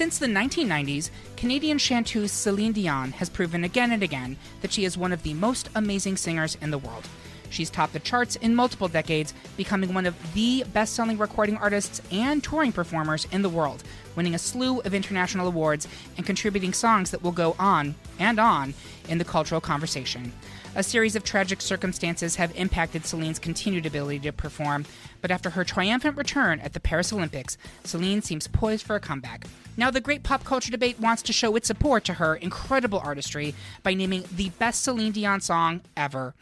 Since the 1990s, Canadian chanteuse Celine Dion has proven again and again that she is one of the most amazing singers in the world. She's topped the charts in multiple decades, becoming one of the best-selling recording artists and touring performers in the world, winning a slew of international awards and contributing songs that will go on and on in the cultural conversation. A series of tragic circumstances have impacted Celine's continued ability to perform, but after her triumphant return at the Paris Olympics, Celine seems poised for a comeback. Now, the great pop culture debate wants to show its support to her incredible artistry by naming the best Celine Dion song ever.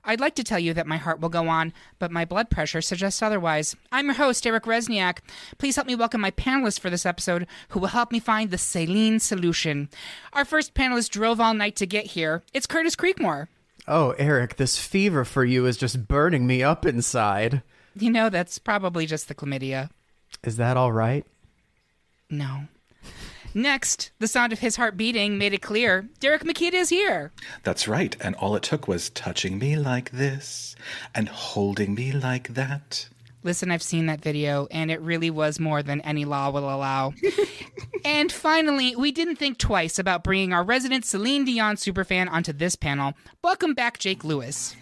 I'd like to tell you that my heart will go on, but my blood pressure suggests otherwise. I'm your host, Eric Rezsnyak. Please help me welcome my panelists for this episode, who will help me find the Celine solution. Our first panelist drove all night to get here. It's Curtis Creekmore. Oh, Eric, this fever for you is just burning me up inside. You know, that's probably just the chlamydia. Is that all right? No. Next, the sound of his heart beating made it clear. Derek Mekita is here. That's right, and all it took was touching me like this and holding me like that. Listen, I've seen that video, and it really was more than any law will allow. And finally, we didn't think twice about bringing our resident Celine Dion superfan onto this panel. Welcome back, Jake Lewis.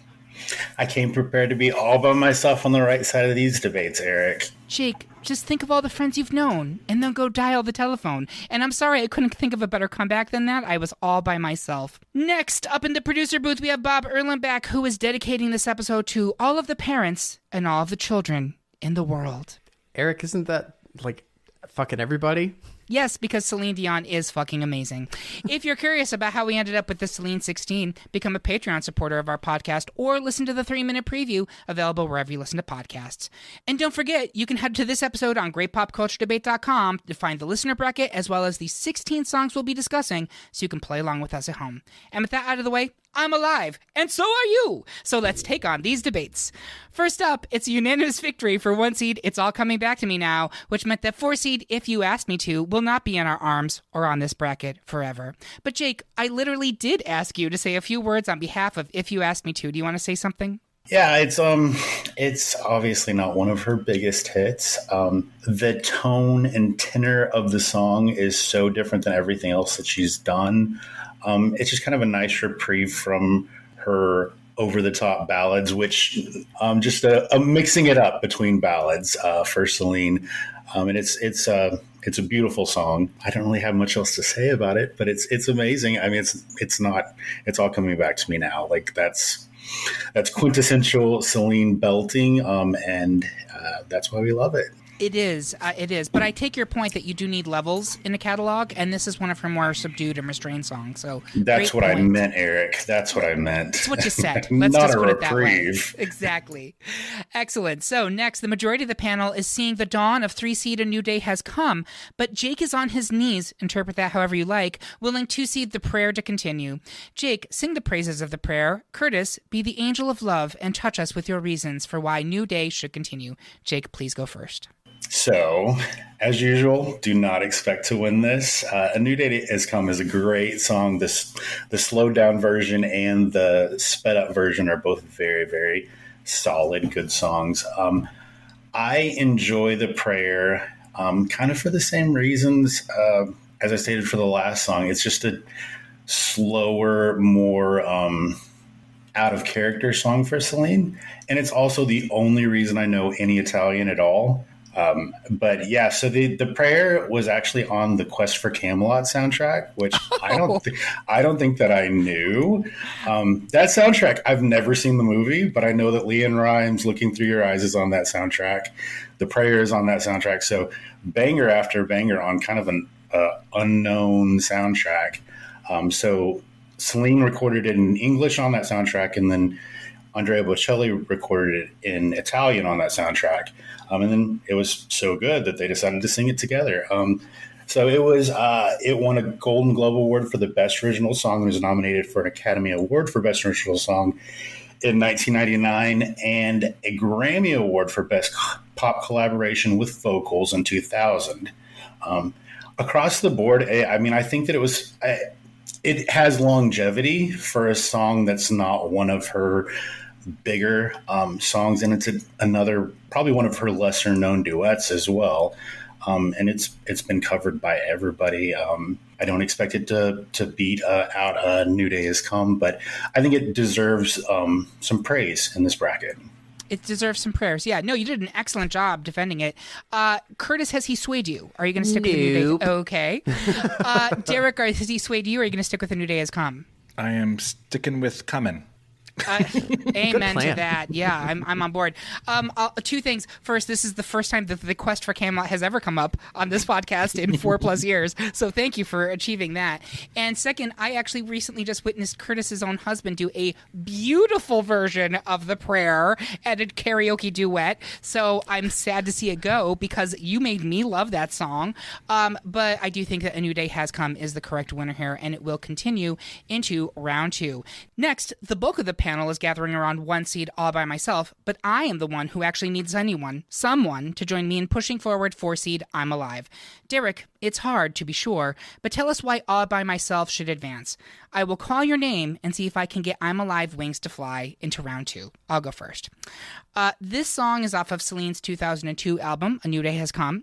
I came prepared to be all by myself on the right side of these debates, Eric. Jake, just think of all the friends you've known, and then go dial the telephone. And I'm sorry, I couldn't think of a better comeback than that. I was all by myself. Next, up in the producer booth, we have Bob Erlenbach, who is dedicating this episode to all of the parents and all of the children in the world. Eric, isn't that, like, fucking everybody? Yes, because Celine Dion is fucking amazing. If you're curious about how we ended up with the Celine 16, become a Patreon supporter of our podcast or listen to the 3-minute preview available wherever you listen to podcasts. And don't forget, you can head to this episode on greatpopculturedebate.com to find the listener bracket as well as the 16 songs we'll be discussing so you can play along with us at home. And with that out of the way, I'm alive, and so are you! So let's take on these debates. First up, it's a unanimous victory for 1 seed, It's All Coming Back to Me Now, which meant that 4 seed, If You Asked Me To, will not be in our arms or on this bracket forever. But Jake, I literally did ask you to say a few words on behalf of If You Asked Me To. Do you want to say something? Yeah, it's obviously not one of her biggest hits. The tone and tenor of the song is so different than everything else that she's done. It's just kind of a nice reprieve from her over-the-top ballads, which just a mixing it up between ballads for Celine. And it's a beautiful song. I don't really have much else to say about it, but it's amazing. I mean, it's all coming back to me now. Like that's quintessential Celine belting, and that's why we love it. It is. But I take your point that you do need levels in a catalog, and this is one of her more subdued and restrained songs. So that's what I meant, Eric. That's what I meant. That's what you said. Let's Not just a put it that way. reprieve. Exactly. Excellent. So next, the majority of the panel is seeing the dawn of 3 seed A New Day has come, but Jake is on his knees, interpret that however you like, willing 2 seed The Prayer to continue. Jake, sing the praises of the prayer. Curtis, be the angel of love and touch us with your reasons for why New Day should continue. Jake, please go first. So, as usual, do not expect to win this. A New Day Has Come is a great song. The slowed down version and the sped up version are both very, very solid, good songs. I enjoy The Prayer kind of for the same reasons as I stated for the last song. It's just a slower, more out of character song for Celine. And it's also the only reason I know any Italian at all. But yeah, so the prayer was actually on the Quest for Camelot soundtrack, which I don't think that I knew. That soundtrack, I've never seen the movie, but I know that Leanne Rimes' Looking Through Your Eyes is on that soundtrack. The prayer is on that soundtrack. So banger after banger on kind of an unknown soundtrack. So Celine recorded it in English on that soundtrack, and then Andrea Bocelli recorded it in Italian on that soundtrack. And then it was so good that they decided to sing it together. So it won a Golden Globe Award for the Best Original Song and was nominated for an Academy Award for Best Original Song in 1999 and a Grammy Award for Best Pop Collaboration with Vocals in 2000. Across the board, I mean, I think that it has longevity for a song that's not one of her bigger songs, and it's probably one of her lesser known duets as well. and it's been covered by everybody. I don't expect it to beat out A New Day Has Come, but I think it deserves some praise in this bracket. It deserves some prayers. Yeah, no, you did an excellent job defending it. Curtis, has he swayed you? Are you going to stick with A New Day? Okay. Derek, has he swayed you, or are you going to stick with A New Day Has Come? I am sticking with Comin'. Amen to that. Yeah, I'm on board. Two things. First, this is the first time that the quest for Camelot has ever come up on this podcast in 4+ years. So thank you for achieving that. And second, I actually recently just witnessed Curtis's own husband do a beautiful version of the prayer at a karaoke duet. So I'm sad to see it go because you made me love that song. But I do think that A New Day Has Come is the correct winner here, and it will continue into round 2. Next, the bulk of the panel is gathering around 1 seed All By Myself, but I am the one who actually needs someone to join me in pushing forward 4 seed I'm Alive. Derek, it's hard to be sure, but tell us why All By Myself should advance. I will call your name and see if I can get I'm Alive wings to fly into round 2. I'll go first. This song is off of Celine's 2002 album, A New Day Has Come.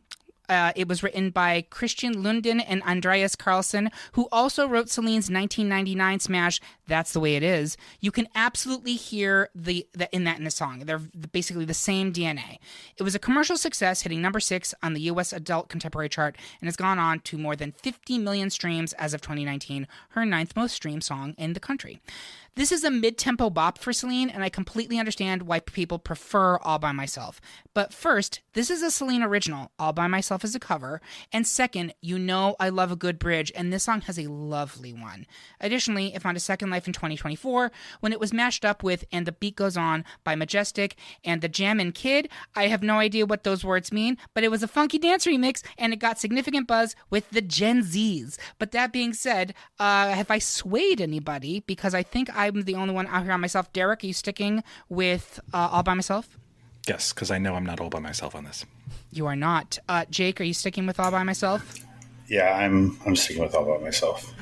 It was written by Christian Lunden and Andreas Carlson, who also wrote Celine's 1999 smash, That's the Way It Is. You can absolutely hear in the song. They're basically the same DNA. It was a commercial success, hitting number 6 on the U.S. Adult Contemporary chart, and has gone on to more than 50 million streams as of 2019, her 9th most streamed song in the country. This is a mid-tempo bop for Celine, and I completely understand why people prefer All By Myself. But first, this is a Celine original. All By Myself is a cover. And second, you know I love a good bridge, and this song has a lovely one. Additionally, it found a second life in 2024 when it was mashed up with And the Beat Goes On by Majestic and The Jammin' Kid. I have no idea what those words mean, but it was a funky dance remix, and it got significant buzz with the Gen Zs. But that being said, have I swayed anybody? Because I think I'm the only one out here on myself. Derek, are you sticking with All By Myself? Yes, because I know I'm not all by myself on this. You are not. Jake, are you sticking with All By Myself? Yeah, I'm sticking with All By Myself.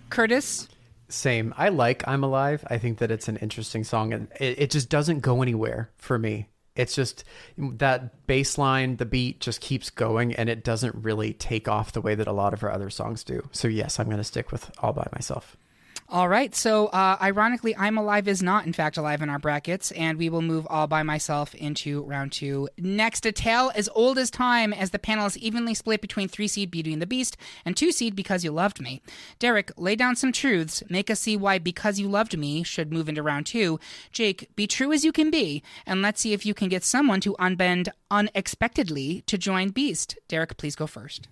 Curtis? Same. I like I'm Alive. I think that it's an interesting song, and it just doesn't go anywhere for me. It's just that bass line, the beat just keeps going, and it doesn't really take off the way that a lot of her other songs do. So yes, I'm going to stick with All By Myself. All right, so ironically, I'm Alive is not, in fact, alive in our brackets, and we will move All By Myself into round 2. Next, a tale as old as time, as the panel is evenly split between 3-seed Beauty and the Beast and 2-seed Because You Loved Me. Derek, lay down some truths. Make us see why Because You Loved Me should move into round 2. Jake, be true as you can be, and let's see if you can get someone to unbend unexpectedly to join Beast. Derek, please go first.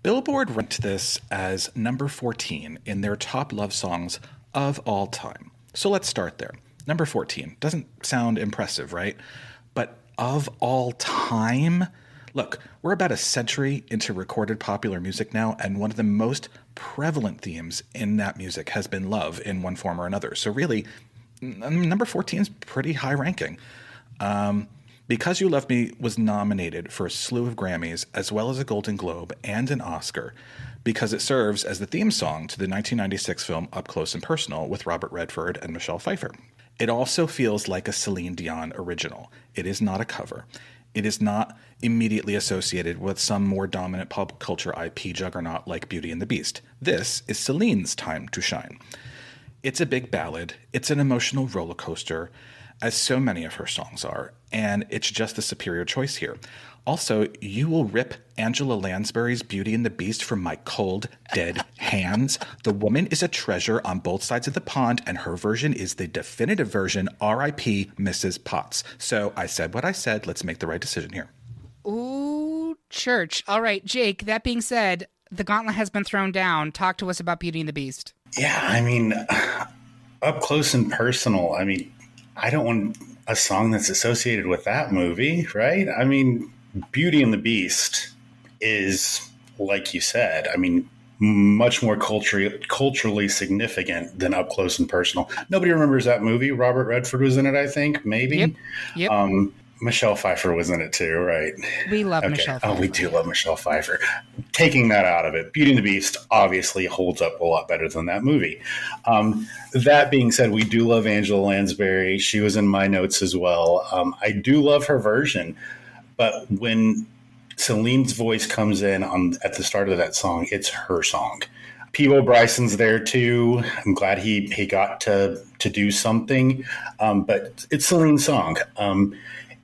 Billboard ranked this as number 14 in their top love songs of all time. So let's start there. Number 14. Doesn't sound impressive, right? But of all time? Look, we're about a century into recorded popular music now, and one of the most prevalent themes in that music has been love in one form or another. So really, number 14 is pretty high ranking. Because You Love Me was nominated for a slew of Grammys, as well as a Golden Globe and an Oscar, because it serves as the theme song to the 1996 film Up Close and Personal with Robert Redford and Michelle Pfeiffer. It also feels like a Celine Dion original. It is not a cover. It is not immediately associated with some more dominant pop culture IP juggernaut like Beauty and the Beast. This is Celine's time to shine. It's a big ballad. It's an emotional roller coaster, as so many of her songs are, and it's just the superior choice here. Also, you will rip Angela Lansbury's Beauty and the Beast from my cold, dead hands. The woman is a treasure on both sides of the pond, and her version is the definitive version, R.I.P. Mrs. Potts. So I said what I said. Let's make the right decision here. Ooh, church. All right, Jake, that being said, the gauntlet has been thrown down. Talk to us about Beauty and the Beast. Yeah, I mean, Up Close and Personal, I mean, I don't want a song that's associated with that movie, right? I mean, Beauty and the Beast is, like you said, I mean, much more culturally significant than Up Close and Personal. Nobody remembers that movie. Robert Redford was in it, I think, maybe. Yep. Michelle Pfeiffer was in it too, right? We love Michelle Pfeiffer. Oh, we do love Michelle Pfeiffer. Taking that out of it, Beauty and the Beast obviously holds up a lot better than that movie. That being said, we do love Angela Lansbury. She was in my notes as well. I do love her version, but when Celine's voice comes in at the start of that song. It's her song. Peebo Bryson's there too. I'm glad he got to do something, but it's Celine's song.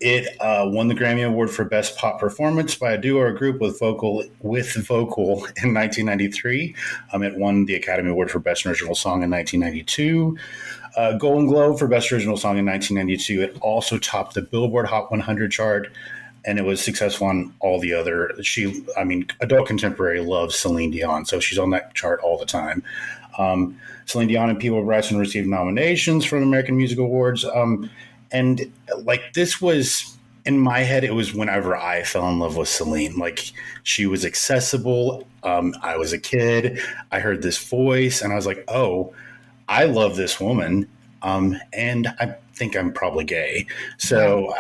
It won the Grammy Award for Best Pop Performance by a duo or group with vocal in 1993. It won the Academy Award for Best Original Song in 1992. Golden Globe for Best Original Song in 1992. It also topped the Billboard Hot 100 chart, and it was successful on all the other. Adult contemporary loves Celine Dion, so she's on that chart all the time. Celine Dion and Peebo Bryson received nominations for the American Music Awards. And like, this was, in my head, it was whenever I fell in love with Celine. Like, she was accessible. I was a kid. I heard this voice and I was like, oh, I love this woman. And I think I'm probably gay. So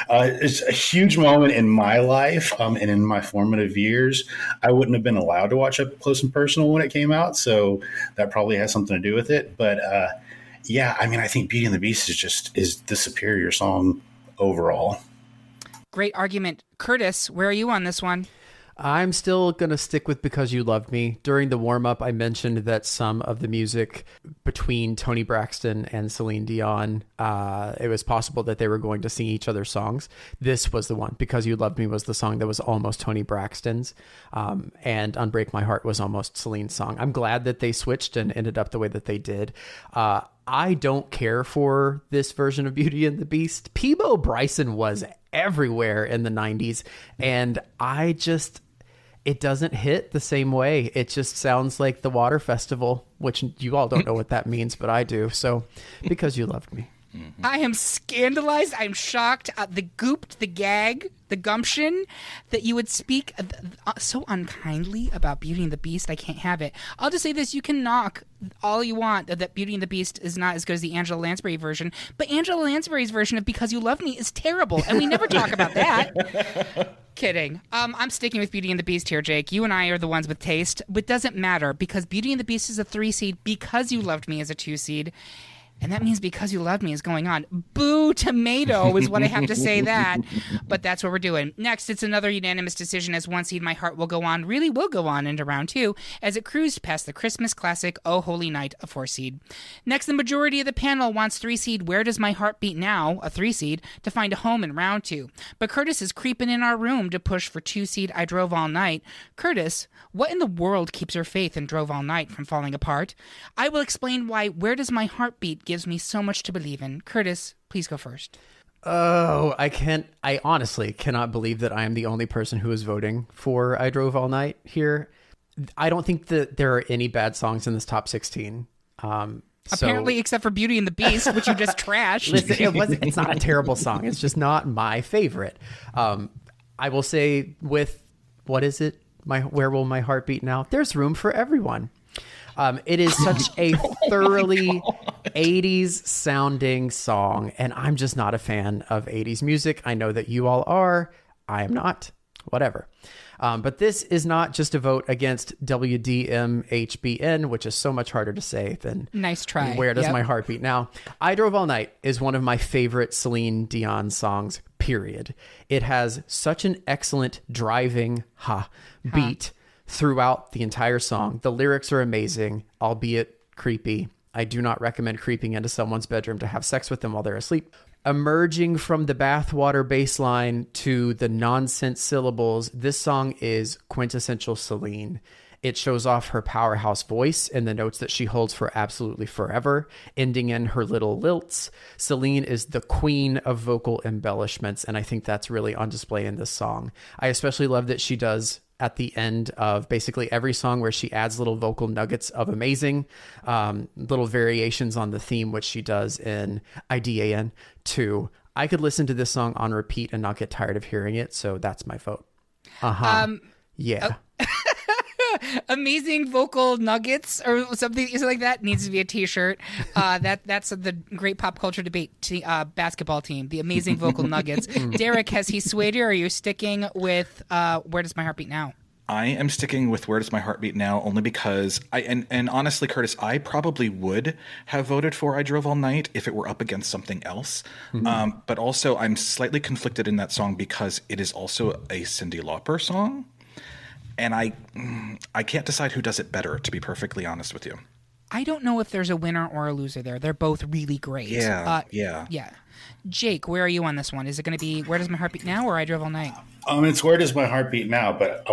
it's a huge moment in my life and in my formative years. I wouldn't have been allowed to watch Up Close and Personal when it came out. So that probably has something to do with it. But yeah, I mean, I think Beauty and the Beast is the superior song overall. Great argument. Curtis, where are you on this one? I'm still going to stick with Because You Loved Me. During the warm-up, I mentioned that some of the music between Toni Braxton and Celine Dion, it was possible that they were going to sing each other's songs. This was the one. Because You Loved Me was the song that was almost Toni Braxton's, and Unbreak My Heart was almost Celine's song. I'm glad that they switched and ended up the way that they did. I don't care for this version of Beauty and the Beast. Peebo Bryson was everywhere in the 90s, and it doesn't hit the same way. It just sounds like the Water Festival, which you all don't know what that means, but I do. So, Because You Loved Me. Mm-hmm. I am scandalized. I'm shocked. The gooped, the gag, the gumption that you would speak so unkindly about Beauty and the Beast. I can't have it. I'll just say this. You can knock all you want that Beauty and the Beast is not as good as the Angela Lansbury version, but Angela Lansbury's version of Because You Love Me is terrible, and we never talk about that. Kidding. I'm sticking with Beauty and the Beast here, Jake. You and I are the ones with taste, but it doesn't matter because Beauty and the Beast is a 3 seed, Because You Loved Me is a 2 seed. And that means Because You Loved Me is going on. Boo tomato is what I have to say that. But that's what we're doing. Next, it's another unanimous decision as 1 seed. My Heart Will Go On really will go on into round 2 as it cruised past the Christmas classic Oh Holy Night, a 4 seed. Next, the majority of the panel wants 3 seed Where Does My Heart Beat Now, a 3 seed, to find a home in round 2. But Curtis is creeping in our room to push for 2 seed I Drove All Night. Curtis, what in the world keeps your faith in Drove All Night from falling apart? I will explain why Where Does My Heart Beat gives me so much to believe in. Curtis, please go first. Oh, I honestly cannot believe that I am the only person who is voting for I Drove All Night here. I don't think that there are any bad songs in this top 16. Apparently, except for Beauty and the Beast, which you just trashed. Listen, it's not a terrible song. It's just not my favorite. I will say with, what is it? Where Will My Heart Beat Now? There's room for everyone. It is such a thoroughly 80s sounding song, and I'm just not a fan of 80s music. I know that you all are. I am not. Whatever. But this is not just a vote against WDMHBN, which is so much harder to say than nice try. Where Does My Heart Beat Now? I Drove All Night is one of my favorite Celine Dion songs, period. It has such an excellent driving beat throughout the entire song. The lyrics are amazing, albeit creepy. I do not recommend creeping into someone's bedroom to have sex with them while they're asleep. Emerging from the bathwater bass line to the nonsense syllables, this song is quintessential Celine. It shows off her powerhouse voice and the notes that she holds for absolutely forever, ending in her little lilts. Celine is the queen of vocal embellishments, and I think that's really on display in this song. I especially love that she does at the end of basically every song where she adds little vocal nuggets of amazing, little variations on the theme, which she does in IDAN 2. I could listen to this song on repeat and not get tired of hearing it, so that's my vote. Yeah. Amazing vocal nuggets or something like that needs to be a t-shirt. That's the great pop culture debate basketball team, the amazing vocal nuggets. Derek, has he swayed you, or are you sticking with Where Does My Heart Beat Now? I am sticking with Where Does My Heart Beat Now only because and honestly, Curtis, I probably would have voted for I Drove All Night if it were up against something else. But also I'm slightly conflicted in that song because it is also a Cyndi Lauper song. And I can't decide who does it better, to be perfectly honest with you. I don't know if there's a winner or a loser there. They're both really great. Yeah. Jake, where are you on this one? Is it going to be Where Does My Heart Beat Now or I Drove All Night? It's Where Does My Heart Beat Now, but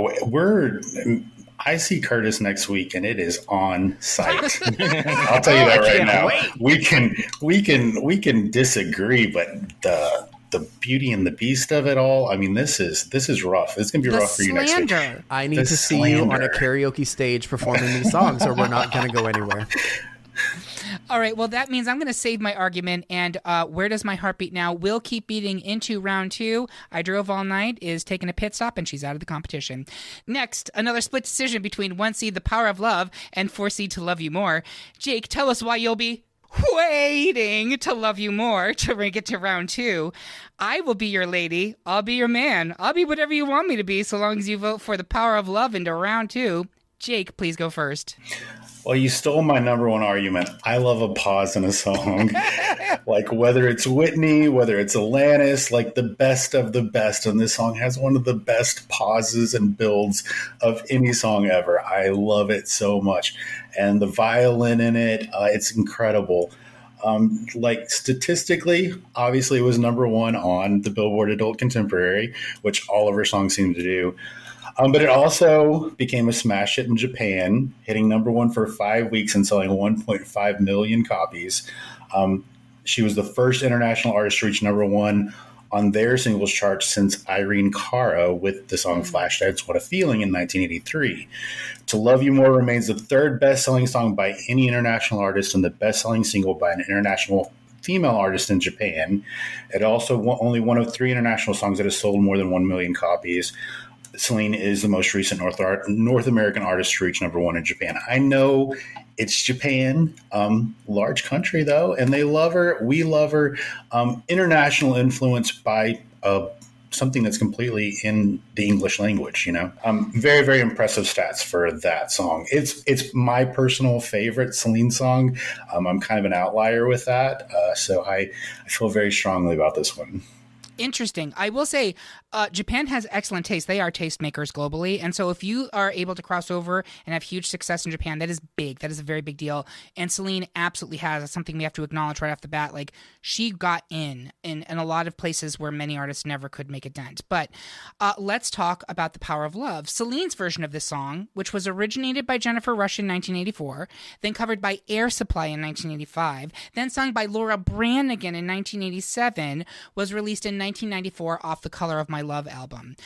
I see Curtis next week, and it is on site. I'll tell you that right now. Wait. We can disagree, but the beauty and the beast of it all. I mean, this is rough. It's gonna be rough for you next week. I need to see you on a karaoke stage performing these songs, or we're not gonna go anywhere. All right, well, that means I'm going to save my argument, and Where Does My Heart Beat Now will keep beating into round 2. I Drove All Night is taking a pit stop, and she's out of the competition. Next, another split decision between 1 seed The Power of Love and 4 seed To Love You More. Jake, tell us why you'll be waiting to love you more to rank it to round 2. I will be your lady. I'll be your man. I'll be whatever you want me to be so long as you vote for The Power of Love into round 2. Jake, please go first. Well, you stole my number one argument. I love a pause in a song. Like whether it's Whitney, whether it's Alanis, like the best of the best. And this song has one of the best pauses and builds of any song ever. I love it so much. And the violin in it, it's incredible. Like statistically, obviously it was number 1 on the Billboard Adult Contemporary, which all of her songs seem to do. But it also became a smash hit in Japan, hitting number 1 for 5 weeks and selling 1.5 million copies. She was the first international artist to reach number 1 on their singles chart since Irene Cara with the song Flashdance, What a Feeling in 1983. To Love You More remains the 3rd best-selling song by any international artist and the best-selling single by an international female artist in Japan. It also only one of 3 international songs that has sold more than 1 million copies. Celine is the most recent North American artist to reach number 1 in Japan. I know it's Japan, large country though, and they love her. We love her. International influence by something that's completely in the English language. You know, very, very impressive stats for that song. It's my personal favorite Celine song. I'm kind of an outlier with that, so I feel very strongly about this one. Interesting. I will say Japan has excellent taste. They are tastemakers globally. And so if you are able to cross over and have huge success in Japan, that is big. That is a very big deal. And Celine absolutely has. That's something we have to acknowledge right off the bat. Like, she got in a lot of places where many artists never could make a dent. But let's talk about The Power of Love. Celine's version of this song, which was originated by Jennifer Rush in 1984, then covered by Air Supply in 1985, then sung by Laura Branigan in 1987, was released in 1994 off the Color of My Love album.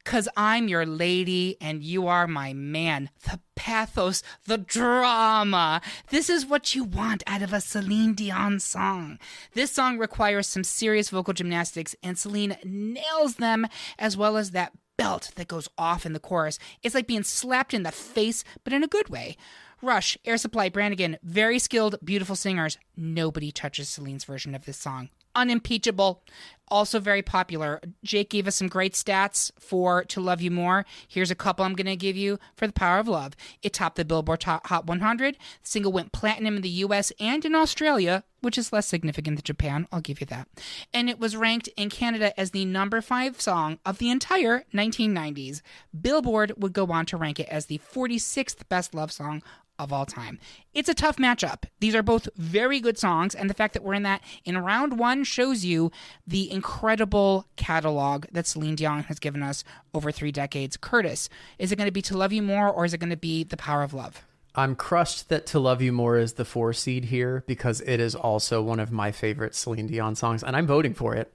'Cause I'm your lady and you are my man. The pathos, the drama. This is what you want out of a Celine Dion song. This song requires some serious vocal gymnastics, and Celine nails them, as well as that belt that goes off in the chorus. It's like being slapped in the face, but in a good way. Rush, Air Supply, Branigan, very skilled, beautiful singers. Nobody touches Celine's version of this song. Unimpeachable. Also very popular. Jake gave us some great stats for To Love You More. Here's a couple I'm going to give you for The Power of Love. It topped the Billboard Hot 100. The single went platinum in the US and in Australia, which is less significant than Japan. I'll give you that. And it was ranked in Canada as the number 5 song of the entire 1990s. Billboard would go on to rank it as the 46th best love song of all time. It's a tough matchup. These are both very good songs, and the fact that we're in round 1 shows you the incredible catalog that Celine Dion has given us over 3 decades. Curtis, is it going to be To Love You More, or is it going to be The Power of Love? I'm crushed that To Love You More is the 4 seed here, because it is also one of my favorite Celine Dion songs, and I'm voting for it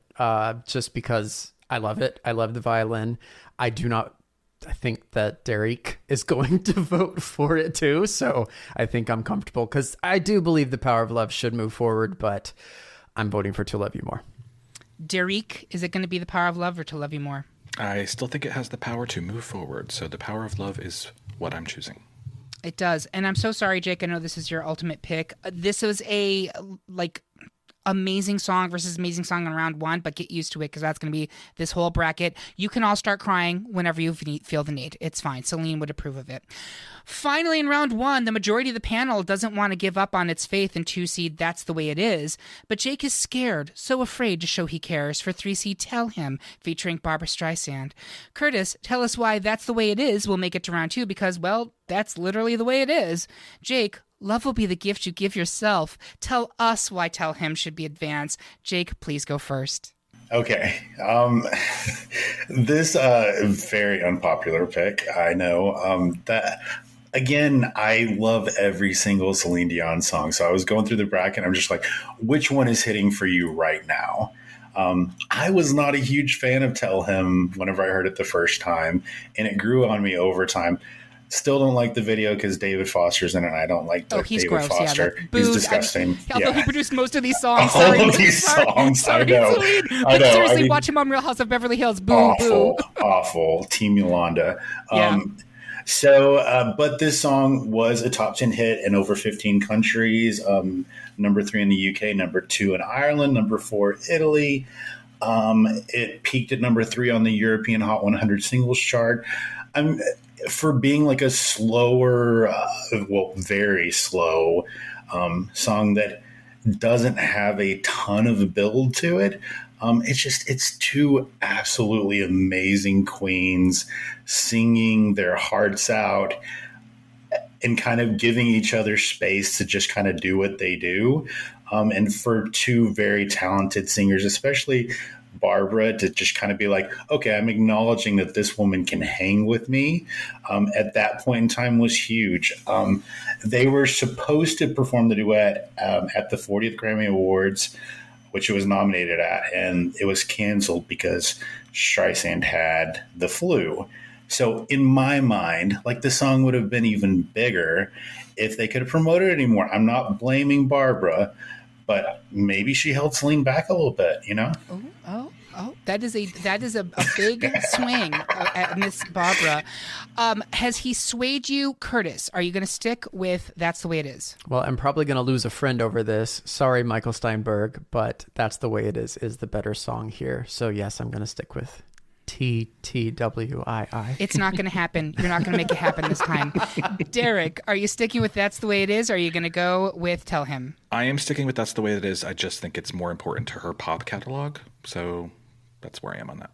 just because I love it. I love the violin. I think that Derek is going to vote for it too, so I think I'm comfortable, because I do believe The Power of Love should move forward, but I'm voting for To Love You More. Derek, is it going to be The Power of Love or To Love You More? I still think it has the power to move forward, so The Power of Love is what I'm choosing. It does, and I'm so sorry, Jake. I know this is your ultimate pick. This was amazing song versus amazing song in round one, but get used to it because that's going to be this whole bracket. You can all start crying whenever you feel the need. It's fine. Celine would approve of it. Finally, in round one, the majority of the panel doesn't want to give up on its faith in 2-seed That's the Way It Is, but Jake is scared, so afraid to show he cares for 3-seed Tell Him, featuring Barbra Streisand. Curtis, tell us why That's the Way It Is will make it to round two, because, well, that's literally the way it is. Jake, love will be the gift you give yourself. Tell us why Tell Him should be advanced. Jake, please go first. Okay. This very unpopular pick, I know. That again, I love every single Celine Dion song. So I was going through the bracket. I'm just like, which one is hitting for you right now? I was not a huge fan of Tell Him whenever I heard it the first time, and it grew on me over time. Still don't like the video because David Foster's in it, and I don't like David gross, Foster. Yeah, he's disgusting. Although he produced most of these songs. All of these songs, I know. But seriously, watch him on Real House of Beverly Hills. Boo, awful, boo. Awful. Team Yolanda. Yeah. But this song was a top 10 hit in over 15 countries. Number 3 in the UK, number 2 in Ireland, number 4 Italy. It peaked at number 3 on the European Hot 100 singles chart. For being like a slower, very slow song that doesn't have a ton of build to it. It's two absolutely amazing queens singing their hearts out and kind of giving each other space to just kind of do what they do. And for two very talented singers, especially Barbara, to just kind of be like, okay, I'm acknowledging that this woman can hang with me, at that point in time was huge. They were supposed to perform the duet at the 40th Grammy Awards, which it was nominated at, and it was canceled because Streisand had the flu. So in my mind, like, the song would have been even bigger if they could have promoted it anymore. I'm not blaming Barbara, but maybe she held Celine back a little bit, you know? Oh, that is a big swing at Miss Barbara. Has he swayed you, Curtis? Are you going to stick with That's the Way It Is? Well, I'm probably going to lose a friend over this. Sorry, Michael Steinberg, but That's the Way It Is the better song here. So yes, I'm going to stick with TTWII. It's not going to happen. You're not going to make it happen this time. Derek, are you sticking with That's the Way It Is, or are you going to go with Tell Him? I am sticking with That's the Way It Is. I just think it's more important to her pop catalog. So that's where I am on that.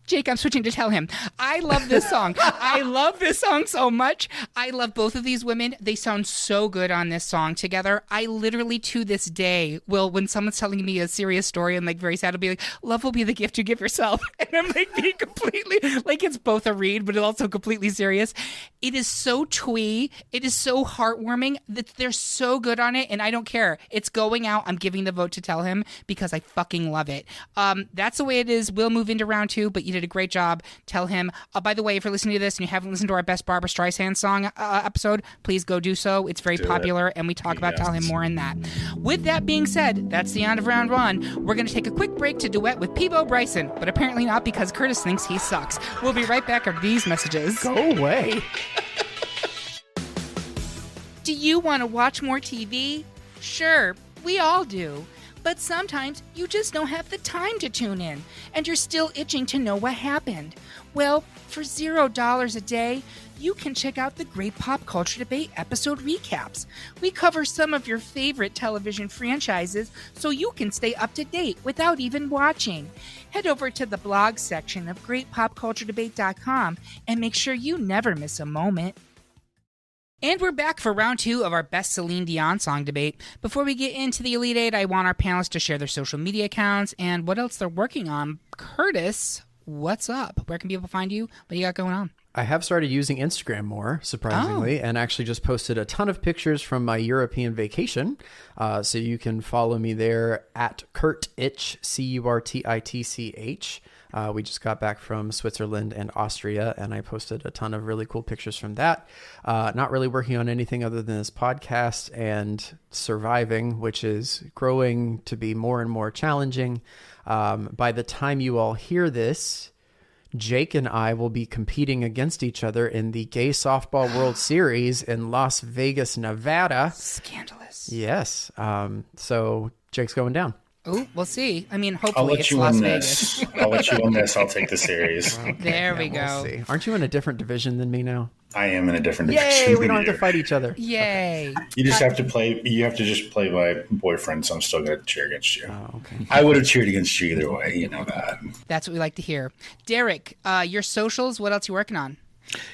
Jake, I'm switching to Tell Him. I love this song. I love this song so much. I love both of these women. They sound so good on this song together. I literally, to this day, will, when someone's telling me a serious story and like very sad, I'll be like, love will be the gift you give yourself. And I'm like being completely, like, it's both a read, but it's also completely serious. It is so twee. It is so heartwarming. They're so good on it, and I don't care. It's going out. I'm giving the vote to Tell Him because I fucking love it. That's the Way It Is. We'll move into round two, but you did a great job. Tell Him. By the way, if you're listening to this and you haven't listened to our Best Barbra Streisand Song episode, please go do so. It's very popular, and we talk about Tell Him more in that. With that being said, that's the end of round one. We're going to take a quick break to duet with Peebo Bryson, but apparently not, because Curtis thinks he sucks. We'll be right back after these messages. Go away. Do you want to watch more TV? Sure, we all do. But sometimes you just don't have the time to tune in, and you're still itching to know what happened. Well, for $0 a day, you can check out the Great Pop Culture Debate episode recaps. We cover some of your favorite television franchises so you can stay up to date without even watching. Head over to the blog section of greatpopculturedebate.com and make sure you never miss a moment. And we're back for round two of our Best Celine Dion Song debate. Before we get into the Elite Eight, I want our panelists to share their social media accounts and what else they're working on. Curtis, what's up? Where can people find you? What do you got going on? I have started using Instagram more, surprisingly, and actually just posted a ton of pictures from my European vacation. So you can follow me there at Curtitch, CURTITCH. We just got back from Switzerland and Austria, and I posted a ton of really cool pictures from that. Not really working on anything other than this podcast and surviving, which is growing to be more and more challenging. By the time you all hear this, Jake and I will be competing against each other in the Gay Softball World Series in Las Vegas, Nevada. Scandalous. Yes. So Jake's going down. Oh, we'll see. I mean, I'll hopefully let it's you Las win Vegas. this. I'll let you win this. I'll take the series. There we go. We'll see. Aren't you in a different division than me now? I am in a different Yay! division. We don't have to fight each other. Yay. You just have to play. You have to just play my boyfriend, so I'm still going to cheer against you. Oh, okay. I would have cheered against you either way. You know that. That's what we like to hear. Derek, your socials, what else you working on?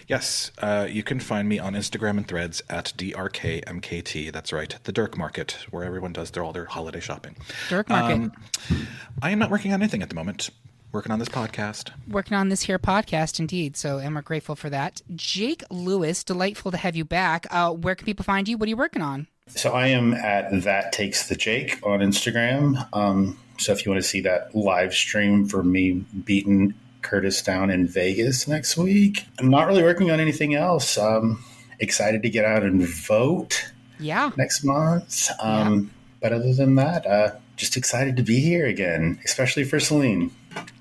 Yes, you can find me on Instagram and Threads at DRKMKT. That's right, the Dirk Market, where everyone does all their holiday shopping. Dirk Market. I am not working on anything at the moment. Working on this podcast. Working on this here podcast, indeed. So, and we're grateful for that. Jake Lewis, delightful to have you back. Where can people find you? What are you working on? So I am at That Takes the Jake on Instagram. So if you want to see that live stream for me beating Curtis down in Vegas next week. I'm not really working on anything else. Excited to get out and vote next month. But other than that, just excited to be here again, especially for Celine.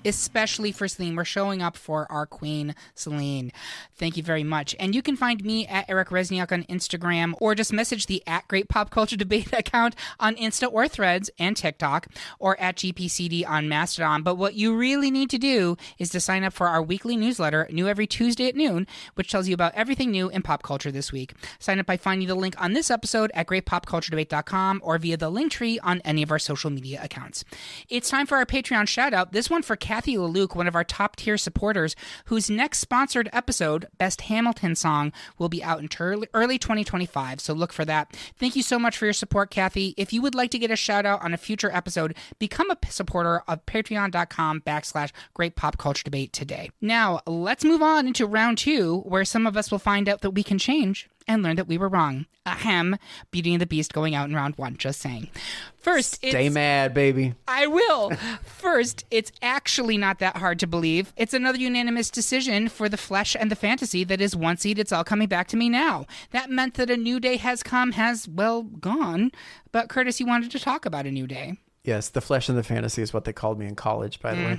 Especially for Celine. We're showing up for our queen, Celine. Thank you very much. And you can find me at Eric Rezsnyak on Instagram, or just message the at Great Pop Culture Debate account on Insta or Threads and TikTok, or at GPCD on Mastodon. But what you really need to do is to sign up for our weekly newsletter, new every Tuesday at noon, which tells you about everything new in pop culture this week. Sign up by finding the link on this episode at greatpopculturedebate.com or via the link tree on any of our social media accounts. It's time for our Patreon shout out. This one for Kathy LaLuke, one of our top tier supporters, whose next sponsored episode, Best Hamilton Song, will be out in early 2025. So look for that. Thank you so much for your support, Kathy. If you would like to get a shout out on a future episode, become a supporter of patreon.com/Great Pop Culture Debate today. Now, let's move on into round 2, where some of us will find out that we can change and learn that we were wrong. Ahem. Beauty and the Beast going out in round 1, just saying. First, Stay mad, baby. I will. First, it's actually not that hard to believe. It's another unanimous decision for the flesh and the fantasy that is One Seed. It's all coming back to me now. That meant that a new day has come, gone. But Curtis, you wanted to talk about a new day. Yes, the flesh and the fantasy is what they called me in college, by the way.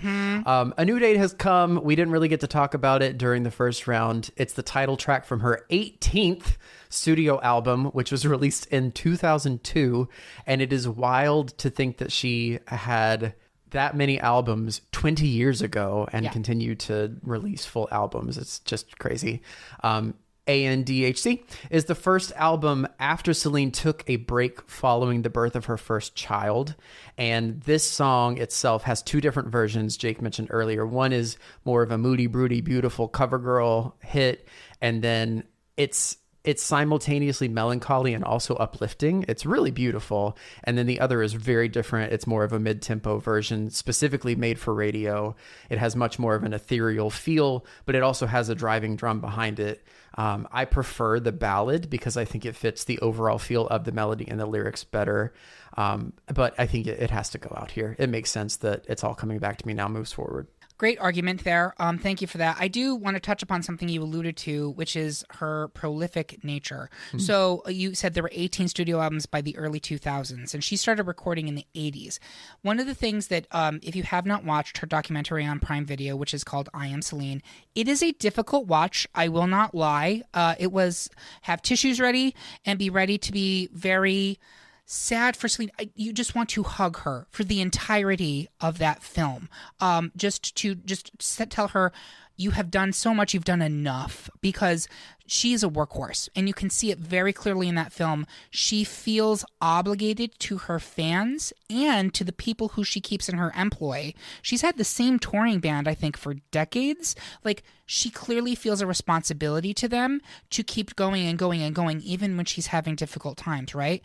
A new date has come. We didn't really get to talk about it during the first round. It's the title track from her 18th studio album, which was released in 2002. And it is wild to think that she had that many albums 20 years ago and continued to release full albums. It's just crazy. ANDHC is the first album after Celine took a break following the birth of her first child. And this song itself has 2 different versions Jake mentioned earlier. One is more of a moody, broody, beautiful cover girl hit. And then it's simultaneously melancholy and also uplifting. It's really beautiful. And then the other is very different. It's more of a mid-tempo version, specifically made for radio. It has much more of an ethereal feel, but it also has a driving drum behind it. I prefer the ballad because I think it fits the overall feel of the melody and the lyrics better. But I think it has to go out here. It makes sense that It's All Coming Back to Me Now moves forward. Great argument there. Thank you for that. I do want to touch upon something you alluded to, which is her prolific nature. So you said there were 18 studio albums by the early 2000s, and she started recording in the 80s. One of the things that, if you have not watched her documentary on Prime Video, which is called I Am Celine, it is a difficult watch. I will not lie. It was have tissues ready and be ready to be very sad for Celine. You just want to hug her for the entirety of that film. Just tell her, you have done so much, you've done enough, because she is a workhorse, and you can see it very clearly in that film. She feels obligated to her fans and to the people who she keeps in her employ. She's had the same touring band, I think, for decades. Like, she clearly feels a responsibility to them to keep going and going and going, even when she's having difficult times, right?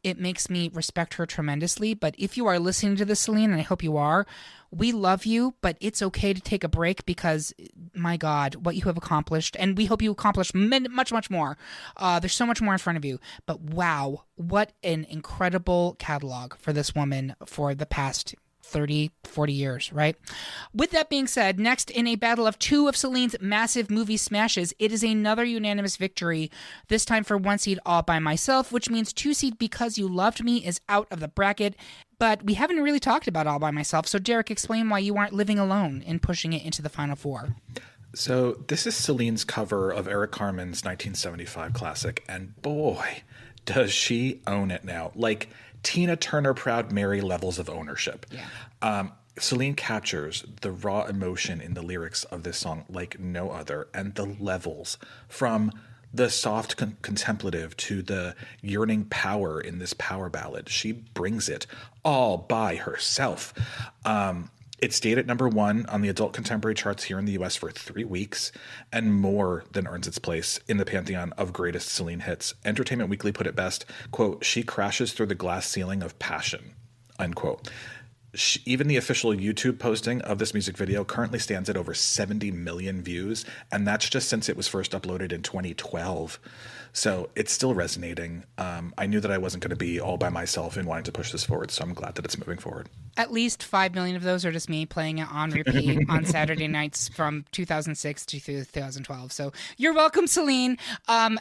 It makes me respect her tremendously. But if you are listening to this, Celine, and I hope you are, we love you, but it's okay to take a break because, my God, what you have accomplished, and we hope you accomplish much, much more. There's so much more in front of you. But wow, what an incredible catalog for this woman for the past 30, 40 years, right? With that being said, next in a battle of two of Celine's massive movie smashes, it is another unanimous victory, this time for 1 seed All By Myself, which means 2 seed Because You Loved Me is out of the bracket. But we haven't really talked about All By Myself, so Derek, explain why you aren't living alone in pushing it into the final four. So this is Celine's cover of Eric Carmen's 1975 classic, and boy, does she own it now. Like Tina Turner Proud Mary levels of ownership. Yeah. Celine captures the raw emotion in the lyrics of this song like no other, and the levels from the soft contemplative to the yearning power in this power ballad. She brings it all by herself. It stayed at number 1 on the adult contemporary charts here in the US for 3 weeks, and more than earns its place in the pantheon of greatest Celine hits. Entertainment Weekly put it best, quote, "She crashes through the glass ceiling of passion," unquote. Even the official YouTube posting of this music video currently stands at over 70 million views, and that's just since it was first uploaded in 2012. So it's still resonating. I knew that I wasn't going to be all by myself in wanting to push this forward, so I'm glad that it's moving forward. At least 5 million of those are just me playing it on repeat on Saturday nights from 2006 to 2012. So you're welcome, Celine.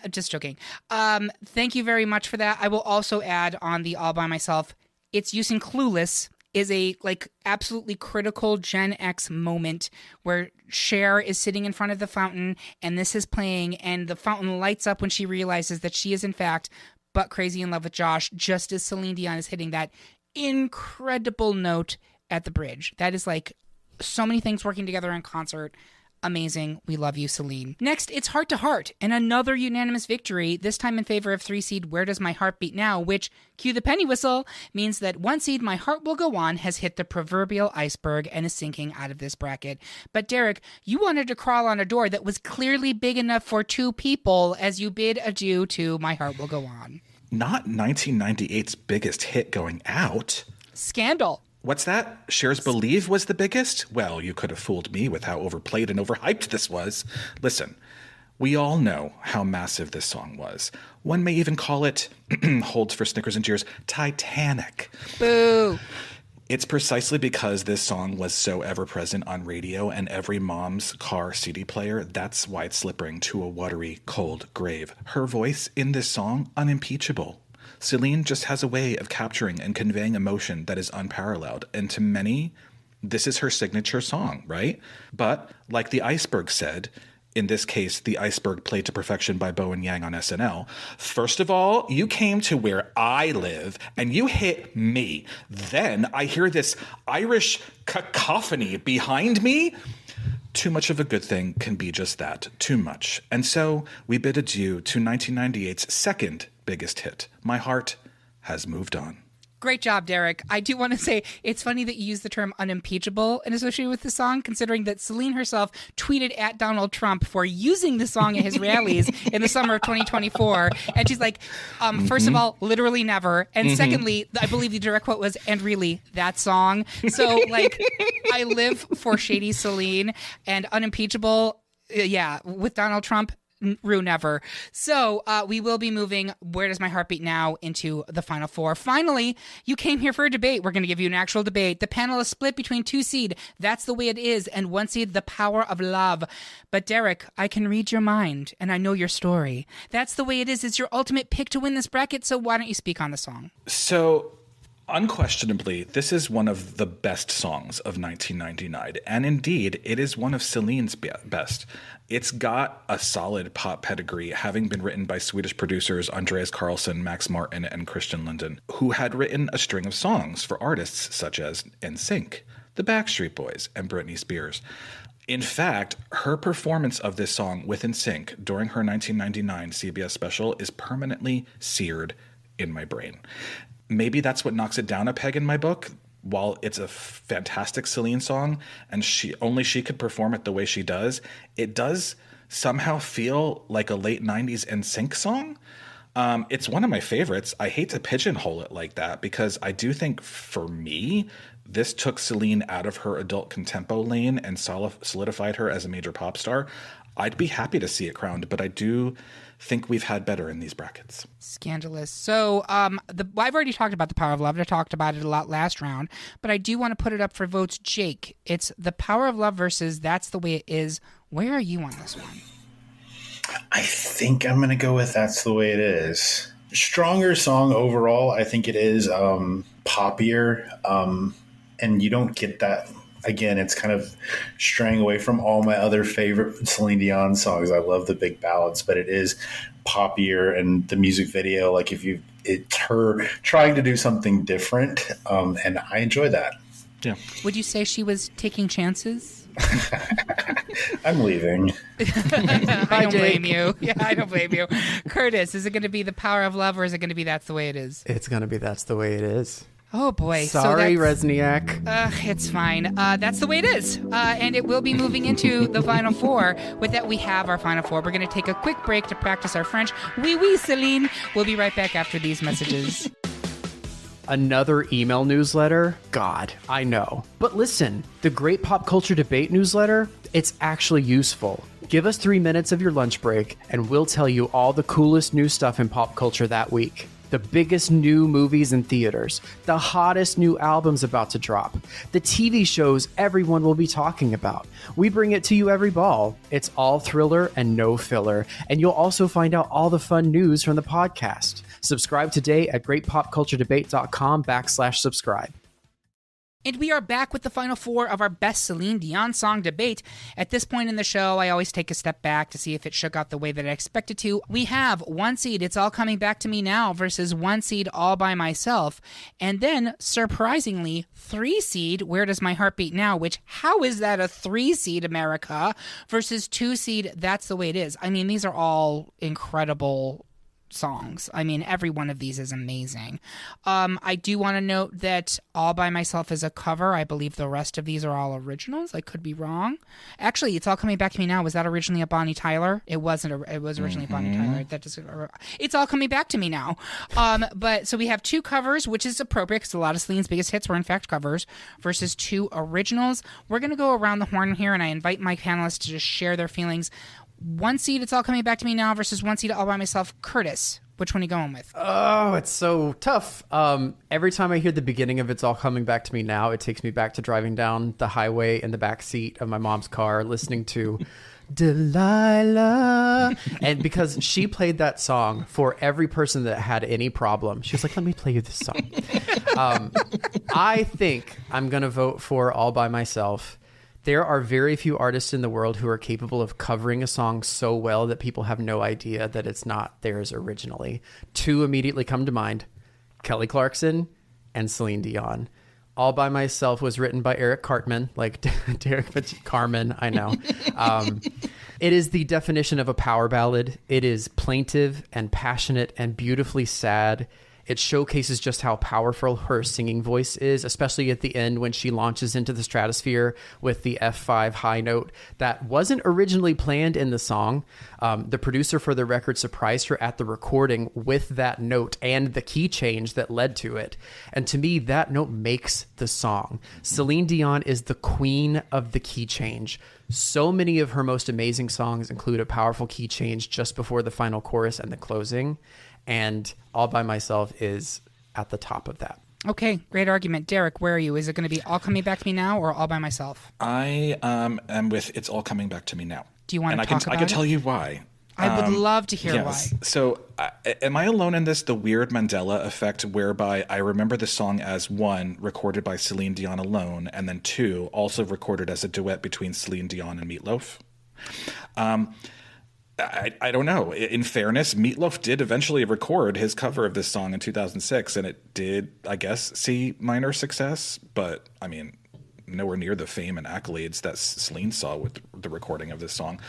Just joking. Thank you very much for that. I will also add on the All By Myself, its use in Clueless is a absolutely critical Gen X moment where Cher is sitting in front of the fountain and this is playing and the fountain lights up when she realizes that she is in fact butt crazy in love with Josh, just as Celine Dion is hitting that incredible note at the bridge. That is so many things working together in concert. Amazing. We love you, Celine. Next, it's Heart to Heart, and another unanimous victory, this time in favor of 3 seed Where Does My Heart Beat Now, which, cue the penny whistle, means that 1 seed My Heart Will Go On has hit the proverbial iceberg and is sinking out of this bracket. But Derek, you wanted to crawl on a door that was clearly big enough for 2 people as you bid adieu to My Heart Will Go On. Not 1998's biggest hit going out. Scandal. What's that? Cher's Believe was the biggest? Well, you could have fooled me with how overplayed and overhyped this was. Listen, we all know how massive this song was. One may even call it, holds for Snickers and Cheers, Titanic. Boo! It's precisely because this song was so ever-present on radio and every mom's car CD player, that's why it's slipping to a watery, cold grave. Her voice in this song, unimpeachable. Celine just has a way of capturing and conveying emotion that is unparalleled. And to many, this is her signature song, right? But like the iceberg said, in this case, the iceberg played to perfection by Bowen Yang on SNL. First of all, you came to where I live and you hit me. Then I hear this Irish cacophony behind me. Too much of a good thing can be just that, too much. And so we bid adieu to 1998's second biggest hit. My Heart Has Moved On. Great job, Derek. I do want to say it's funny that you use the term unimpeachable in associated with the song, considering that Celine herself tweeted at Donald Trump for using the song at his rallies in the summer of 2024. And she's like, first of all, literally never. And secondly, I believe the direct quote was, and really, that song. So, I live for shady Celine and unimpeachable, with Donald Trump. Rue never. So we will be moving Where Does My Heart Beat Now into the final four. Finally, you came here for a debate. We're going to give you an actual debate. The panel is split between 2 seed, That's the Way It Is, and 1 seed, The Power of Love. But Derek, I can read your mind, and I know your story. That's the Way It Is your ultimate pick to win this bracket, so why don't you speak on the song? So, unquestionably, this is one of the best songs of 1999, and indeed, it is one of Celine's best. It's got a solid pop pedigree, having been written by Swedish producers Andreas Carlsson, Max Martin, and Christian Linden, who had written a string of songs for artists such as NSYNC, the Backstreet Boys, and Britney Spears. In fact, her performance of this song with NSYNC during her 1999 CBS special is permanently seared in my brain. Maybe that's what knocks it down a peg in my book. While it's a fantastic Celine song and she could perform it the way she does, it does somehow feel like a late 90s NSYNC song. It's one of my favorites. I hate to pigeonhole it like that because I do think for me, this took Celine out of her adult contempo lane and solidified her as a major pop star. I'd be happy to see it crowned, but I do think we've had better in these brackets. Scandalous. So I've already talked about The Power of Love. I talked about it a lot last round, but I do want to put it up for votes. Jake, it's The Power of Love versus That's the Way It Is. Where are you on this one? I think I'm going to go with That's the Way It Is. Stronger song overall. I think it is poppier, and you don't get that. Again, it's kind of straying away from all my other favorite Celine Dion songs. I love the big ballads, but it is poppier, and the music video, like it's her trying to do something different, and I enjoy that. Yeah. Would you say she was taking chances? I'm leaving. I don't blame you. Yeah, I don't blame you. Curtis, is it going to be The Power of Love or is it going to be That's the Way It Is? It's going to be That's the Way It Is. Oh, boy. Sorry, so Rezsnyak. It's fine. That's the way it is. And it will be moving into the Final Four. With that, we have our Final Four. We're going to take a quick break to practice our French. Oui, oui, Celine. We'll be right back after these messages. Another email newsletter? God, I know. But listen, the Great Pop Culture Debate newsletter, it's actually useful. Give us 3 minutes of your lunch break, and we'll tell you all the coolest new stuff in pop culture that week. The biggest new movies in theaters, the hottest new albums about to drop, the TV shows everyone will be talking about. We bring it to you every ball. It's all thriller and no filler, and you'll also find out all the fun news from the podcast. Subscribe today at greatpopculturedebate.com/subscribe. And we are back with the Final Four of our Best Celine Dion Song debate. At this point in the show, I always take a step back to see if it shook out the way that I expected to. We have 1 seed, It's All Coming Back to Me Now, versus 1 seed, All by Myself. And then, surprisingly, 3 seed, Where Does My Heart Beat Now, which, how is that a 3 seed, America, versus 2 seed, That's the Way It Is. I mean, these are all incredible songs. I mean, every one of these is amazing. I do want to note that All by Myself is a cover. I believe the rest of these are all originals. I could be wrong. Actually, It's All Coming Back to Me Now. Was that originally a Bonnie Tyler? It wasn't. It was originally Bonnie Tyler. That just. It's All Coming Back to Me Now. But so we have 2 covers, which is appropriate because a lot of Celine's biggest hits were in fact covers, versus 2 originals. We're going to go around the horn here, and I invite my panelists to just share their feelings. 1 seed, It's All Coming Back to Me Now, versus 1 seed, All by Myself. Curtis, which one are you going with? Oh, it's so tough. Every time I hear the beginning of It's All Coming Back to Me Now, it takes me back to driving down the highway in the back seat of my mom's car, listening to Delilah. And because she played that song for every person that had any problem, she was like, let me play you this song. I think I'm going to vote for All by Myself. There are very few artists in the world who are capable of covering a song so well that people have no idea that it's not theirs originally. 2 immediately come to mind: Kelly Clarkson and Celine Dion. All by Myself was written by Eric Cartman, like Derek Carmen, I know. It is the definition of a power ballad. It is plaintive and passionate and beautifully sad. It showcases just how powerful her singing voice is, especially at the end when she launches into the stratosphere with the F5 high note that wasn't originally planned in the song. The producer for the record surprised her at the recording with that note and the key change that led to it. And to me, that note makes the song. Celine Dion is the queen of the key change. So many of her most amazing songs include a powerful key change just before the final chorus and the closing. And All by Myself is at the top of that. Okay, great argument. Derek, where are you? Is it going to be All Coming Back to Me Now or All by Myself? I am with It's All Coming Back to Me Now. Do you want to talk about it? I can tell you why. I would love to hear why. So am I alone in this, the weird Mandela effect, whereby I remember the song as 1, recorded by Celine Dion alone, and then 2, also recorded as a duet between Celine Dion and Meatloaf? I don't know. In fairness, Meatloaf did eventually record his cover of this song in 2006, and it did, I guess, see minor success. But, I mean, nowhere near the fame and accolades that Celine saw with the recording of this song.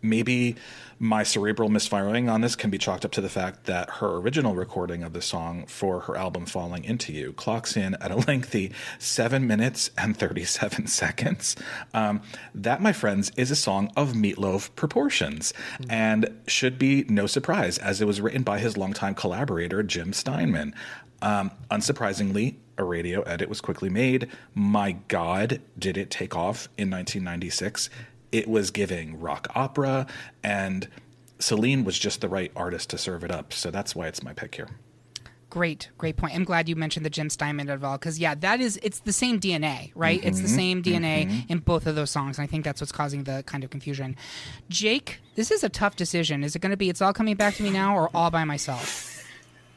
Maybe my cerebral misfiring on this can be chalked up to the fact that her original recording of the song for her album Falling Into You clocks in at a lengthy 7 minutes and 37 seconds. That, my friends, is a song of Meatloaf proportions and should be no surprise, as it was written by his longtime collaborator, Jim Steinman. Unsurprisingly, a radio edit was quickly made. My God, did it take off in 1996. It was giving rock opera, and Celine was just the right artist to serve it up. So that's why it's my pick here. Great point. I'm glad you mentioned the Jim Steinman of all, because it's the same DNA, right? It's the same DNA in both of those songs, and I think that's what's causing the kind of confusion. Jake, this is a tough decision. Is it going to be It's All Coming Back to Me Now or All by Myself?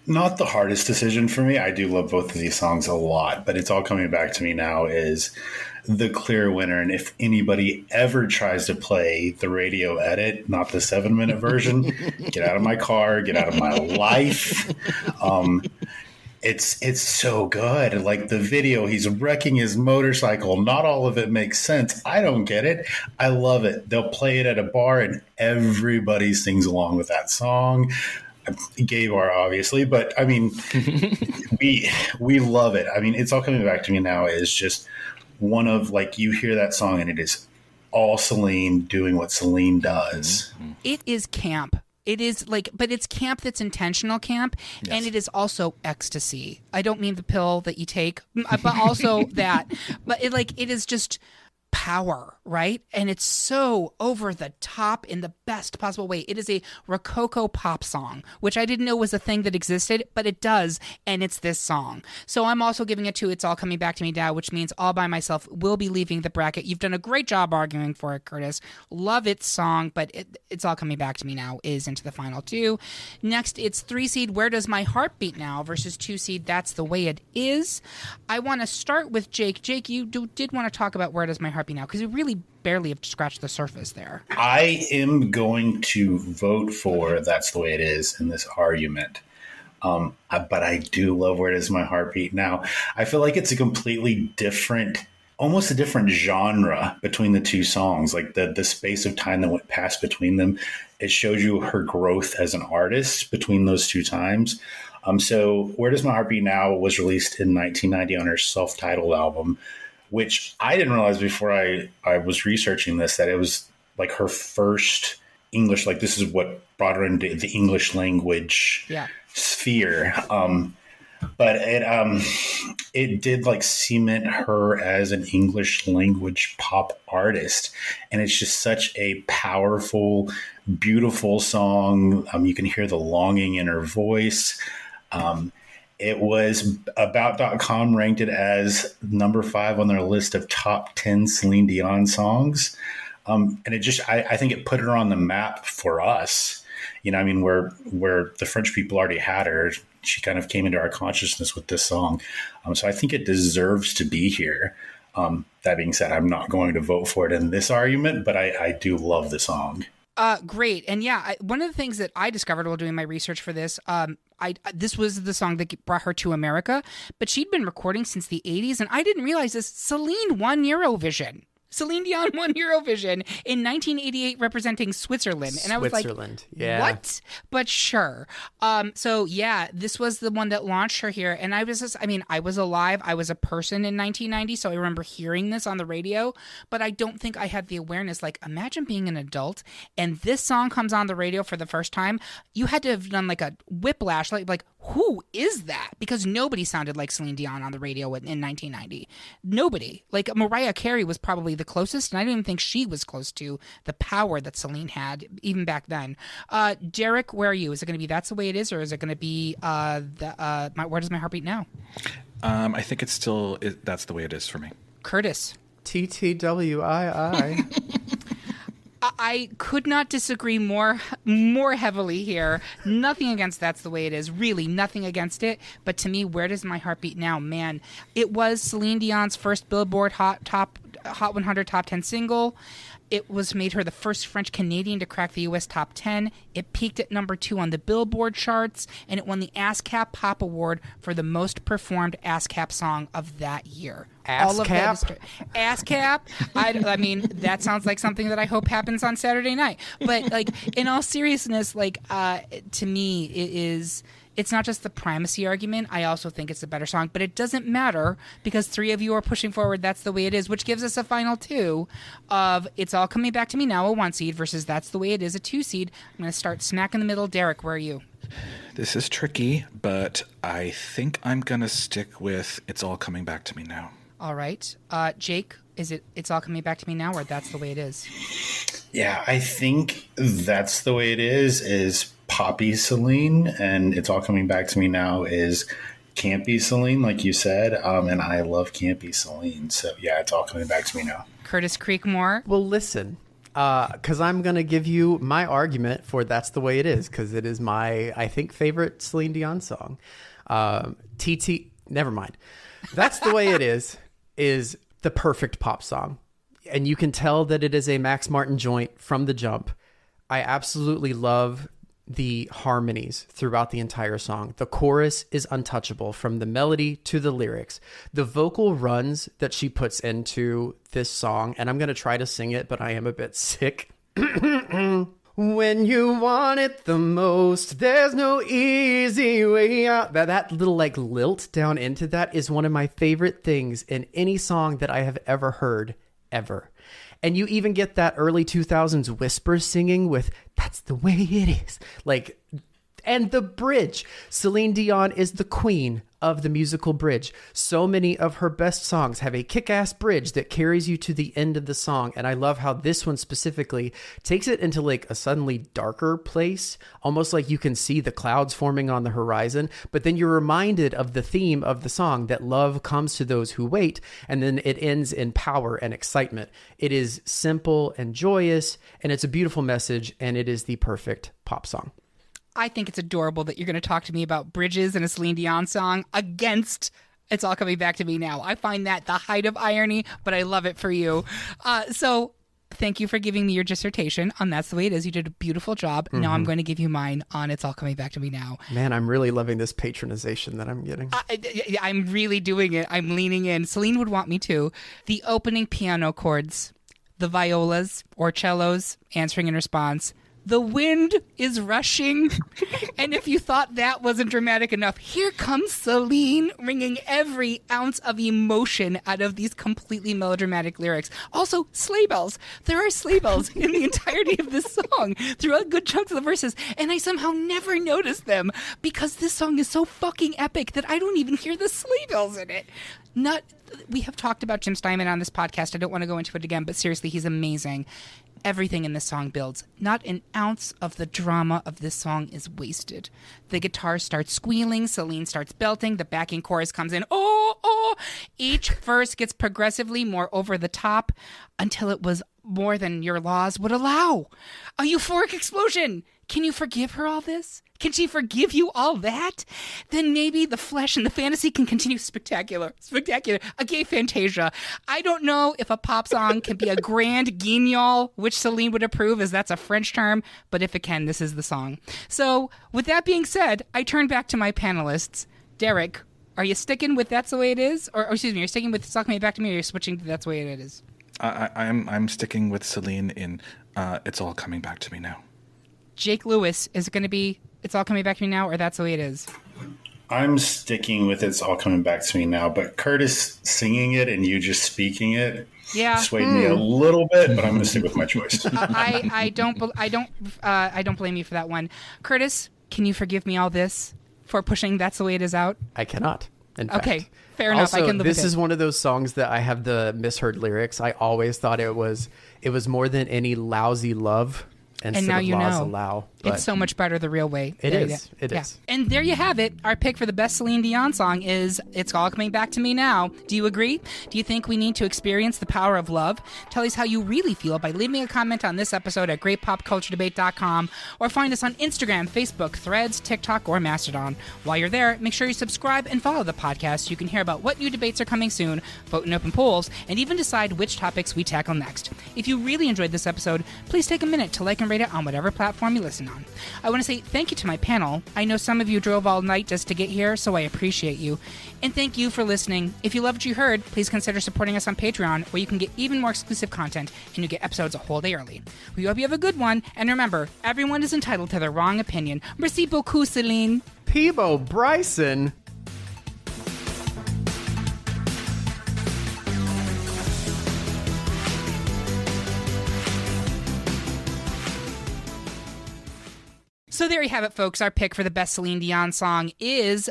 Not the hardest decision for me. I do love both of these songs a lot, but It's All Coming Back to Me Now is the clear winner. And if anybody ever tries to play the radio edit, not the 7-minute version, get out of my car, get out of my life. It's so good. Like the video, he's wrecking his motorcycle. Not all of it makes sense. I don't get it. I love it. They'll play it at a bar and everybody sings along with that song. Gay bar, obviously, but I mean, we love it. I mean, It's All Coming Back to Me Now is just one of, like, you hear that song and it is all Celine doing what Celine does. It is camp. It is like, but it's camp that's intentional camp, and it is also ecstasy. I don't mean the pill that you take, but also that. But it is just power, right? And it's so over the top in the best possible way. It is a Rococo pop song, which I didn't know was a thing that existed, but it does, and it's this song. So I'm also giving it to It's All Coming Back to Me Now, which means All by Myself will be leaving the bracket. You've done a great job arguing for it, Curtis. Love its song, but It's All Coming Back to Me Now is into the final two. Next, it's 3 seed Where Does My Heart Beat Now versus 2 seed That's the Way It Is. I want to start with Jake. Jake, you did want to talk about Where Does My Heart Beat Now, because you really barely have scratched the surface there. I am going to vote for That's the Way It Is in this argument. But I do love Where Does My Heart Beat Now. I feel like it's a completely different, almost a different genre between the two songs. Like the space of time that went past between them, it shows you her growth as an artist between those two times. So Where Does My Heart Beat Now was released in 1990 on her self-titled album, which I didn't realize before I was researching this, that it was like her first English, like this is what brought her into the English language sphere. But it did like cement her as an English language pop artist. And it's just such a powerful, beautiful song. You can hear the longing in her voice. It was About.com ranked it as number 5 on their list of top 10 Celine Dion songs. And it just, I think it put her on the map for us. You know, I mean, where the French people already had her, she kind of came into our consciousness with this song. So I think it deserves to be here. That being said, I'm not going to vote for it in this argument, but I do love the song. Great. And one of the things that I discovered while doing my research for this, this was the song that brought her to America, but she'd been recording since the 80s, and I didn't realize this. Celine won Eurovision. Celine Dion won Eurovision in 1988 representing Switzerland. And I was like, what? But sure. This was the one that launched her here. And I was alive. I was a person in 1990, so I remember hearing this on the radio, but I don't think I had the awareness. Like, imagine being an adult and this song comes on the radio for the first time. You had to have done like a whiplash, like who is that? Because nobody sounded like Celine Dion on the radio in 1990. Nobody. Like Mariah Carey was probably the closest, and I don't even think she was close to the power that Celine had even back then. Derek, where are you? Is it going to be That's the Way It Is, or is it going to be Where Does My Heart Beat Now? I think it's still That's the Way It Is for me. Curtis. TTWII. I could not disagree more heavily here. Nothing against That's the Way It Is. Really, nothing against it. But to me, Where Does My Heart Beat Now? Man, it was Celine Dion's first Billboard Hot 100 Top 10 single. It made her the first French Canadian to crack the U.S. Top 10. It peaked at number 2 on the Billboard charts, and it won the ASCAP Pop Award for the most performed ASCAP song of that year. ASCAP? ASCAP? I mean, that sounds like something that I hope happens on Saturday night. But, like, in all seriousness, like, to me, it's not just the primacy argument. I also think it's a better song, but it doesn't matter because 3 of you are pushing forward That's the Way It Is, which gives us a final 2 of It's All Coming Back to Me Now, a 1 seed, versus That's the Way It Is, a 2 seed. I'm going to start smack in the middle. Derek, where are you? This is tricky, but I think I'm going to stick with It's All Coming Back to Me Now. All right. Jake, is it It's All Coming Back to Me Now, or That's the Way It Is? Yeah, I think that's the way it is poppy Celine, and It's All Coming Back to Me Now is campy Celine, like you said, and I love campy Celine. So yeah, It's All Coming Back to Me Now. Curtis Creekmore. Well, listen, because I'm going to give you my argument for That's the Way It Is, because it is my, I think, favorite Celine Dion song. Never mind. That's the Way It is the perfect pop song. And you can tell that it is a Max Martin joint from the jump. I absolutely love the harmonies throughout the entire song. The chorus is untouchable from the melody to the lyrics. The vocal runs that she puts into this song, and I'm going to try to sing it, but I am a bit sick. When you want it the most, there's no easy way out. That little like lilt down into that is one of my favorite things in any song that I have ever heard, ever. And you even get that early 2000s whisper singing with That's the Way It Is. Like, and the bridge. Celine Dion is the queen of the musical bridge. So many of her best songs have a kick-ass bridge that carries you to the end of the song. And I love how this one specifically takes it into like a suddenly darker place, almost like you can see the clouds forming on the horizon. But then you're reminded of the theme of the song, that love comes to those who wait. And then it ends in power and excitement. It is simple and joyous, and it's a beautiful message, and it is the perfect pop song. I think it's adorable that you're going to talk to me about bridges and a Celine Dion song against It's All Coming Back to Me Now. I find that the height of irony, but I love it for you. So thank you for giving me your dissertation on That's the Way It Is. You did a beautiful job. Now I'm going to give you mine on It's All Coming Back to Me Now. Man, I'm really loving this patronization that I'm getting. I'm really doing it. I'm leaning in. Celine would want me to. The opening piano chords, the violas or cellos answering in response. The wind is rushing. And if you thought that wasn't dramatic enough, here comes Celine wringing every ounce of emotion out of these completely melodramatic lyrics. Also, sleigh bells. There are sleigh bells in the entirety of this song throughout good chunks of the verses. And I somehow never noticed them because this song is so fucking epic that I don't even hear the sleigh bells in it. We have talked about Jim Steinman on this podcast. I don't want to go into it again, but seriously, he's amazing. Everything in this song builds. Not an ounce of the drama of this song is wasted. The guitar starts squealing, Celine starts belting, the backing chorus comes in, oh, oh. Each verse gets progressively more over the top until it was more than your laws would allow. A euphoric explosion. Can you forgive her all this? Can she forgive you all that? Then maybe the flesh and the fantasy can continue spectacular. A gay fantasia. I don't know if a pop song can be a grand guignol, which Celine would approve, as that's a French term, but if it can, this is the song. So, with that being said, I turn back to my panelists. Derek, are you sticking with That's the Way It Is? Or excuse me, you're sticking with It's All Coming Back to Me, or you're switching to That's the Way It Is? I'm sticking with Celine in It's All Coming Back to Me Now. Jake Lewis, is it going to be It's All Coming Back to Me Now, or That's the Way It Is? I'm sticking with It's All Coming Back to Me Now, but Curtis singing it and you just speaking it swayed me a little bit, but I'm going to stick with my choice. I don't blame you for that one. Curtis, can you forgive me all this for pushing That's the Way It Is out? I cannot. In fact. Okay, fair enough. Also, I can live with it. This is one of those songs that I have the misheard lyrics. I always thought it was more than any lousy love. And now you know. Allow, it's so much better the real way. It is. And there you have it. Our pick for the best Celine Dion song is It's All Coming Back to Me Now. Do you agree? Do you think we need to experience the power of love? Tell us how you really feel by leaving a comment on this episode at greatpopculturedebate.com or find us on Instagram, Facebook, Threads, TikTok, or Mastodon. While you're there, make sure you subscribe and follow the podcast so you can hear about what new debates are coming soon, vote in open polls, and even decide which topics we tackle next. If you really enjoyed this episode, please take a minute to like and rate it on whatever platform you listen on. I want to say thank you to my panel. I know some of you drove all night just to get here, so I appreciate you. And thank you for listening. If you loved what you heard, please consider supporting us on Patreon, where you can get even more exclusive content and you get episodes a whole day early. We hope you have a good one, and remember, everyone is entitled to their wrong opinion. Merci beaucoup, Celine. Peebo Bryson. So there you have it, folks. Our pick for the best Celine Dion song is...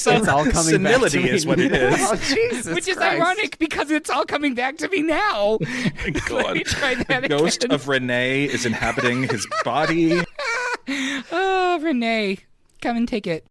myself. It's all coming Senility back to me is what it is. now. Jesus Which is Christ. ironic because it's all coming back to me now. Let me try that The ghost again. of Renee is inhabiting his body. Oh, Renee, come and take it.